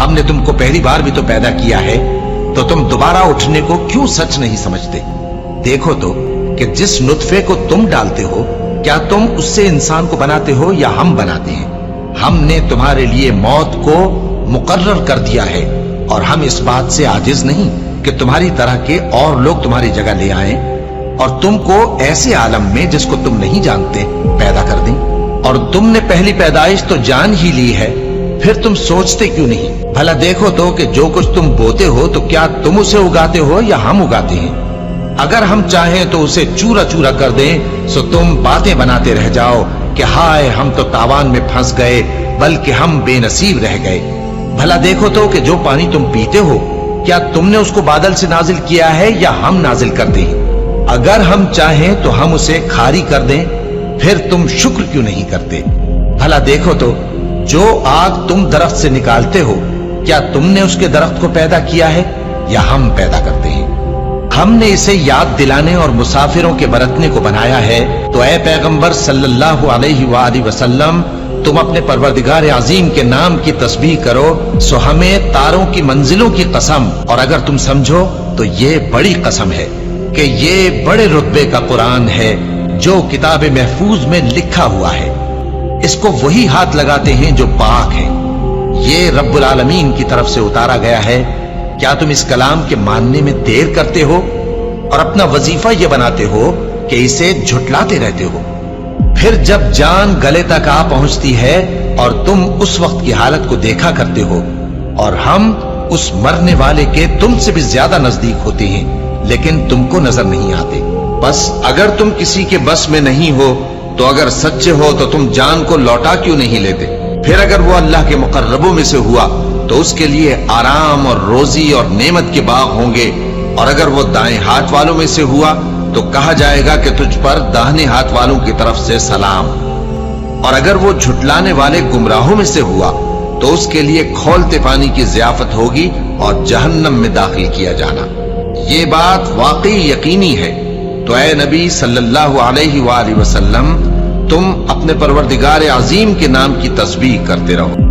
ہم نے تم کو پہلی بار بھی تو پیدا کیا ہے، تو تم دوبارہ اٹھنے کو کیوں سچ نہیں سمجھتے؟ دیکھو تو کہ جس نطفے کو تم ڈالتے ہو، کیا تم اس سے انسان کو بناتے ہو یا ہم بناتے ہیں؟ ہم نے تمہارے لیے موت کو مقرر کر دیا ہے، اور ہم اس بات سے عاجز نہیں کہ تمہاری طرح کے اور لوگ تمہاری جگہ لے آئیں اور تم کو ایسے عالم میں جس کو تم نہیں جانتے پیدا کر دیں۔ اور تم نے پہلی پیدائش تو جان ہی لی ہے، پھر تم سوچتے کیوں نہیں؟ بھلا دیکھو تو کہ جو کچھ تم بوتے ہو تو کیا تم اسے اگاتے ہو یا ہم اگاتے ہیں؟ اگر ہم چاہیں تو اسے چورا چورا کر دیں، سو تم باتیں بناتے رہ جاؤ کہ ہائے ہم تو تاوان میں پھنس گئے، بلکہ ہم بے نصیب رہ گئے۔ بھلا دیکھو تو کہ جو پانی تم پیتے ہو، کیا تم نے اس کو بادل سے نازل کیا ہے یا ہم نازل کرتے ہیں؟ اگر ہم چاہیں تو ہم اسے کھاری کر دیں، پھر تم شکر کیوں نہیں کرتے؟ بھلا دیکھو تو جو آگ تم درخت سے نکالتے ہو، کیا تم نے اس کے درخت کو پیدا کیا ہے یا ہم پیدا کرتے ہیں؟ ہم نے اسے یاد دلانے اور مسافروں کے برتنے کو بنایا ہے، تو اے پیغمبر صلی اللہ علیہ وآلہ وسلم، تم اپنے پروردگار عظیم کے نام کی تسبیح کرو، سو ہمیں تاروں کی منزلوں کی قسم، اور اگر تم سمجھو تو یہ بڑی قسم ہے کہ یہ بڑے رتبے کا قرآن ہے جو کتاب محفوظ میں لکھا ہوا ہے۔ اس کو وہی ہاتھ لگاتے ہیں جو پاک ہیں۔ یہ رب العالمین کی طرف سے اتارا گیا ہے۔ کیا تم اس کلام کے ماننے میں دیر کرتے ہو اور اپنا وظیفہ یہ بناتے ہو کہ اسے جھٹلاتے رہتے ہو؟ پھر جب جان گلے تک آ پہنچتی ہے اور تم اس وقت کی حالت کو دیکھا کرتے ہو، اور ہم اس مرنے والے کے تم سے بھی زیادہ نزدیک ہوتے ہیں، لیکن تم کو نظر نہیں آتے۔ بس اگر تم کسی کے بس میں نہیں ہو تو اگر سچے ہو تو تم جان کو لوٹا کیوں نہیں لیتے؟ پھر اگر وہ اللہ کے مقربوں میں سے ہوا تو اس کے لیے آرام اور روزی اور نعمت کے باغ ہوں گے، اور اگر وہ دائیں ہاتھ والوں میں سے ہوا تو کہا جائے گا کہ تجھ پر داہنے ہاتھ والوں کی طرف سے سلام، اور اگر وہ جھٹلانے والے گمراہوں میں سے ہوا تو اس کے لیے کھولتے پانی کی ضیافت ہوگی اور جہنم میں داخل کیا جانا۔ یہ بات واقعی یقینی ہے۔ تو اے نبی صلی اللہ علیہ وآلہ وسلم، تم اپنے پروردگار عظیم کے نام کی تسبیح کرتے رہو۔